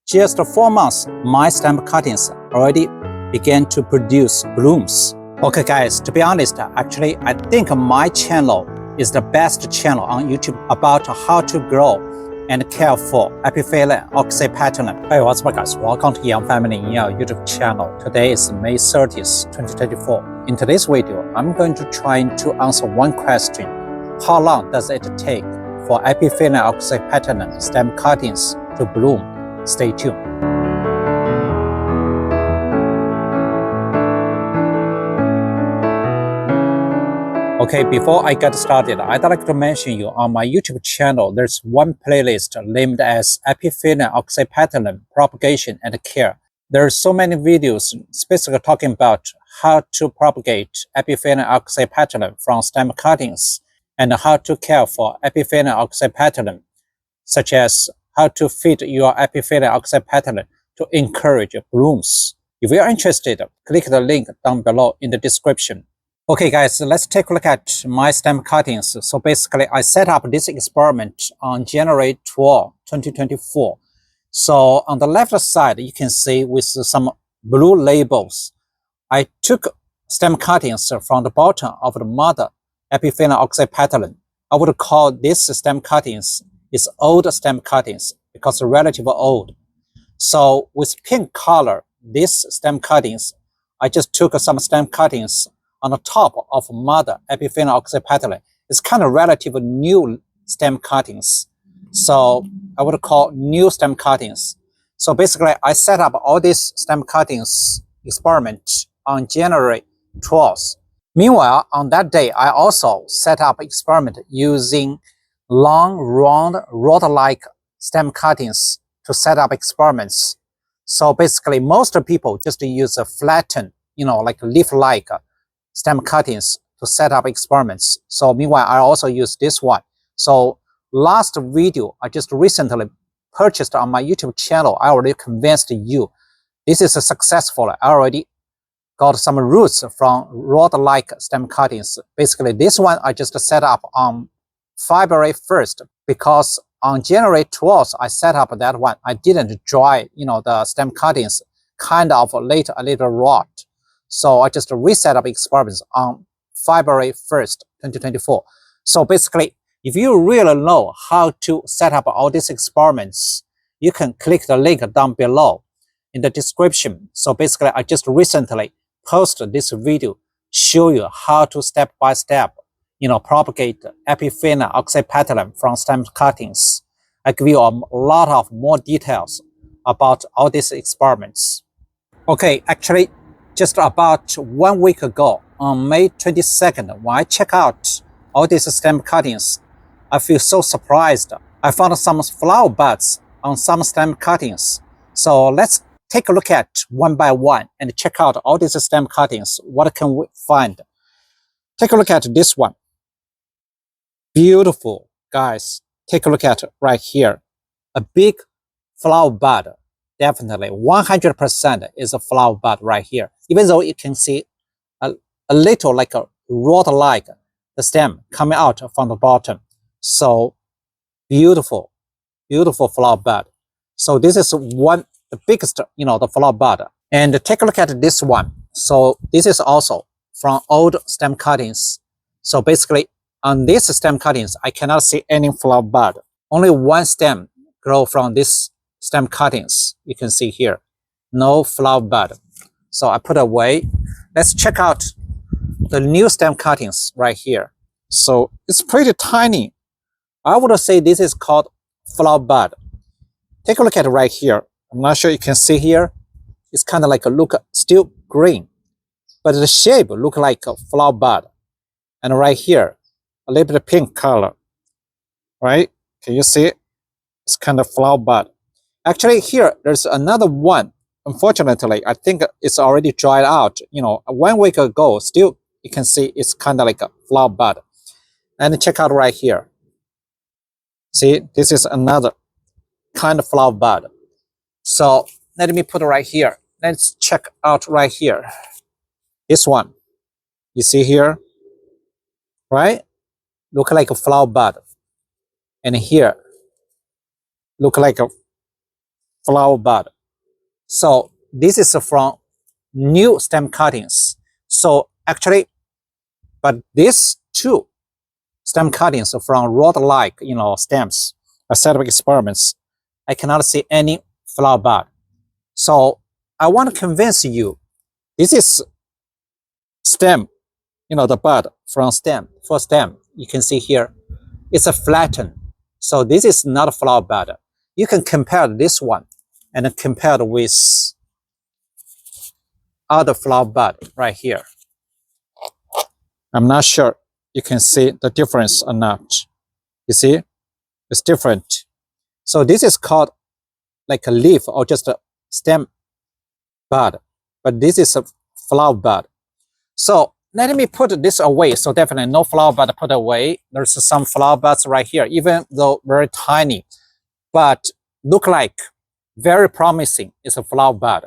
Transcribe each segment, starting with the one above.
Just 4 months, my stem cuttings already began to produce blooms. Okay guys, to be honest, actually I think my channel is the best channel on YouTube about how to grow and care for Epiphyllum Oxypetalum. Hey, what's up guys? Welcome to Young Family in our YouTube channel. Today is May 30th, 2024. In today's video, I'm going to try to answer one question. How long does it take for Epiphyllum Oxypetalum stem cuttings to bloom? Stay tuned. Okay, before I get started, I'd like to mention you on my YouTube channel, there's one playlist named as Epiphyllum Oxypetalum Propagation and Care. There are so many videos specifically talking about how to propagate Epiphyllum Oxypetalum from stem cuttings and how to care for Epiphyllum Oxypetalum, such as how to feed your Epiphyllum Oxypetalum to encourage blooms. If you are interested, click the link down below in the description. Okay guys, let's take a look at my stem cuttings. So basically I set up this experiment on January 12, 2024. So on the left side, you can see with some blue labels, I took stem cuttings from the bottom of the mother Epiphyllum Oxypetalum. I would call this stem cuttings is old stem cuttings because relatively old. So with pink color, this stem cuttings, I just took some stem cuttings on the top of mother Epiphyllum Oxypetalum. It's kind of relatively new stem cuttings. So I would call new stem cuttings. So basically I set up all these stem cuttings experiment on January 12th. Meanwhile, on that day, I also set up experiment using long, round, rod-like stem cuttings to set up experiments. So basically, most people just use a flattened, like leaf-like stem cuttings to set up experiments. So meanwhile, I also use this one. So last video, I just recently purchased on my YouTube channel. I already convinced you this is successful. I already got some roots from rod-like stem cuttings. Basically, this one I just set up on February 1st, because on January 12th, I set up that one. I didn't dry, the stem cuttings kind of later a little rot. So I just reset up experiments on February 1st, 2024. So basically, if you really know how to set up all these experiments, you can click the link down below in the description. So basically, I just recently posted this video, show you how to step by step propagate Epiphyllum Oxypetalum from stem cuttings. I give you a lot of more details about all these experiments. Okay, actually, just about 1 week ago, on May 22nd, when I check out all these stem cuttings, I feel so surprised. I found some flower buds on some stem cuttings. So let's take a look at one by one and check out all these stem cuttings. What can we find? Take a look at this one. Beautiful, guys. Take a look at right here. A big flower bud. Definitely 100% is a flower bud right here. Even though you can see a little like a rod-like the stem coming out from the bottom. So beautiful, beautiful flower bud. So this is one, the biggest, the flower bud. And take a look at this one. So this is also from old stem cuttings. So basically, on these stem cuttings, I cannot see any flower bud. Only one stem grow from this stem cuttings. You can see here, no flower bud. So I put away. Let's check out the new stem cuttings right here. So it's pretty tiny. I would say this is called flower bud. Take a look at it right here. I'm not sure you can see here. It's kind of like a look still green, but the shape look like a flower bud. And right here, a little bit of pink color, right? Can you see it? It's kind of flower bud. Actually, here there's another one. Unfortunately, I think it's already dried out. 1 week ago, still you can see it's kind of like a flower bud. And check out right here. See, this is another kind of flower bud. So let me put it right here. Let's check out right here. This one, you see here, right? Look like a flower bud. And here, look like a flower bud. So this is from new stem cuttings. So actually, but these two stem cuttings from rod-like, stems, a set of experiments, I cannot see any flower bud. So I want to convince you, this is stem, the bud from stem, for stem. You can see here, it's a flattened. So this is not a flower bud. You can compare this one and compare it with other flower bud right here. I'm not sure you can see the difference or not. You see, it's different. So this is called like a leaf or just a stem bud, but this is a flower bud. So let me put this away. So definitely no flower bud put away. There's some flower buds right here, even though very tiny, but look like very promising. It's a flower bud.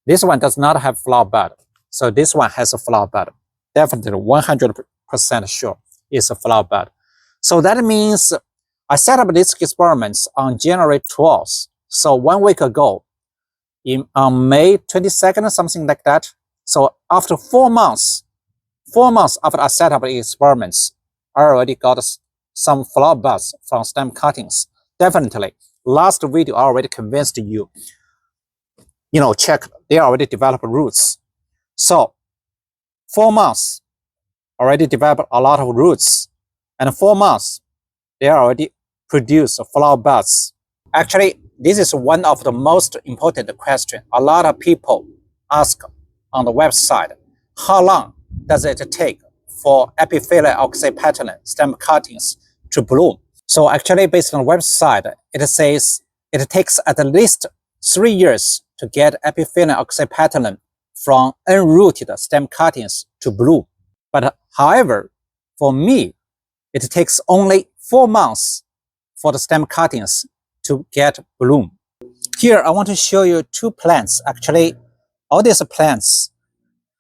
This one does not have flower bud. So this one has a flower bud. Definitely 100% sure it's a flower bud. So that means I set up these experiments on January 12th. So 1 week ago, on May 22nd, something like that. So after 4 months after I set up the experiments, I already got some flower buds from stem cuttings. Definitely, last video I already convinced you, check, they already developed roots. So 4 months already developed a lot of roots, and 4 months they already produce flower buds. Actually, this is one of the most important questions a lot of people ask on the website. How long does it take for Epiphyllum Oxypetalum stem cuttings to bloom? So actually, based on the website, it says it takes at least 3 years to get Epiphyllum Oxypetalum from unrooted stem cuttings to bloom. But however, for me, it takes only 4 months for the stem cuttings to get bloom. Here, I want to show you 2 plants. Actually, all these plants,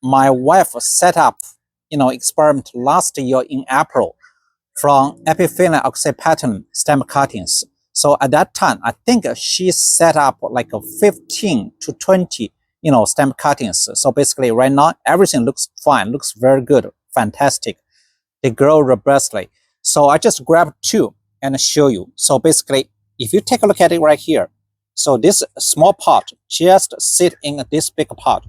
my wife set up, experiment last year in April from Epiphyllum Oxypetalum stem cuttings. So at that time, I think she set up like 15 to 20, stem cuttings. So basically right now, everything looks fine, looks very good, fantastic. They grow robustly. So I just grabbed 2 and show you. So basically, if you take a look at it right here, so this small pot just sit in this big pot.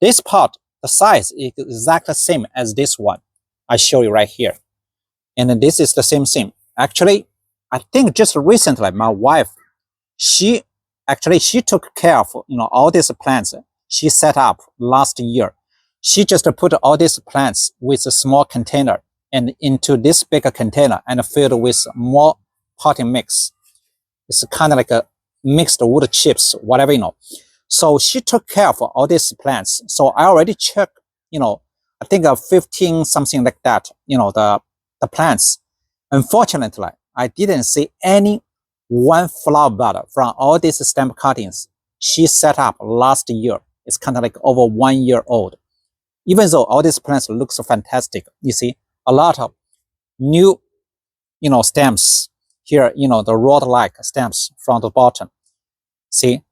This pot, the size is exactly the same as this one. I show you right here. And this is the same thing. Actually, I think just recently, my wife, she took care of, all these plants she set up last year. She just put all these plants with a small container and into this bigger container and filled with more potting mix. It's kind of like a mixed wood chips, whatever, So she took care of all these plants. So I already checked, I think 15, something like that, the plants. Unfortunately, I didn't see any one flower bud from all these stem cuttings she set up last year. It's kind of like over 1 year old. Even though all these plants look so fantastic, you see a lot of new, stems here, the rod-like stems from the bottom. See?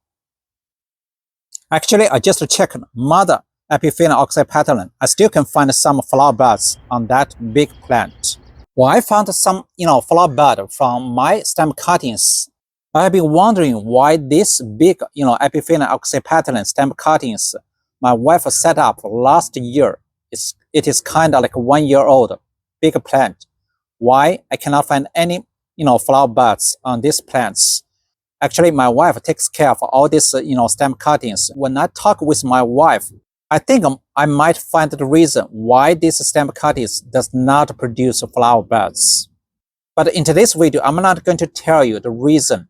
Actually, I just checked mother Epiphyllum Oxypetalum. I still can find some flower buds on that big plant. Well, I found some, flower bud from my stem cuttings. I've been wondering why this big, Epiphyllum Oxypetalum stem cuttings my wife set up last year. It is kind of like 1 year old, big plant. Why I cannot find any, flower buds on these plants? Actually, my wife takes care of all these, stem cuttings. When I talk with my wife, I think I might find the reason why this stem cuttings does not produce flower buds. But in today's video, I'm not going to tell you the reason.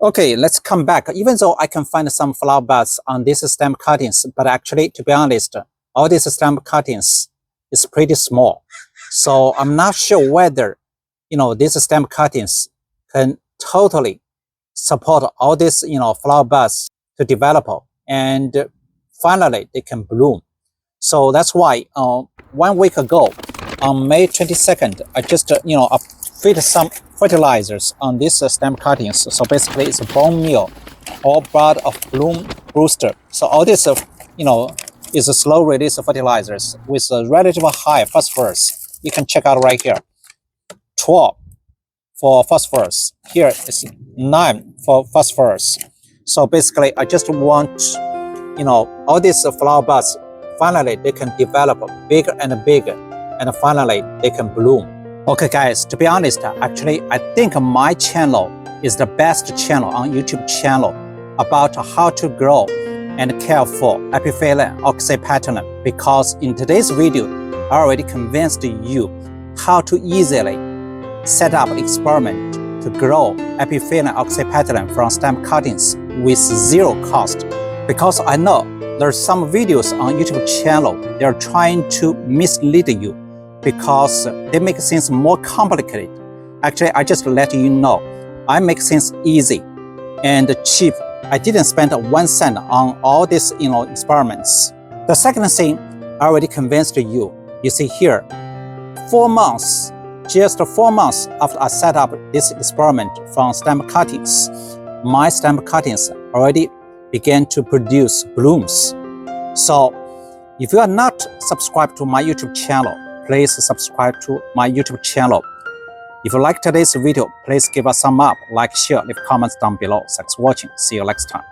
Okay, let's come back. Even though I can find some flower buds on these stem cuttings, but actually, to be honest, all these stem cuttings is pretty small. So I'm not sure whether, these stem cuttings can totally support all these, flower buds to develop and finally they can bloom. So that's why 1 week ago, on May 22nd, I just, I feed some fertilizers on these stem cuttings. So basically it's bone meal or bud of bloom booster. So all this, is a slow release fertilizers with a relatively high phosphorus. You can check out right here. 12 for phosphorus. Here is 9 for phosphorus. So basically, I just want, all these flower buds, finally they can develop bigger and bigger, and finally they can bloom. Okay guys, to be honest, actually I think my channel is the best channel on YouTube channel about how to grow and care for Epiphyllum Oxypetalum, because in today's video I already convinced you how to easily set up experiment to grow Epiphyllum Oxypetalum from stem cuttings with zero cost. Because I know there's some videos on YouTube channel, they're trying to mislead you because they make things more complicated. Actually, I just let you know, I make things easy and cheap. I didn't spend 1 cent on all these, experiments. The second thing, I already convinced you. You see here, 4 months, just 4 months after I set up this experiment from stem cuttings, my stem cuttings already began to produce blooms. So, if you are not subscribed to my YouTube channel, please subscribe to my YouTube channel. If you like today's video, please give us a thumb up, like, share, leave comments down below. Thanks for watching. See you next time.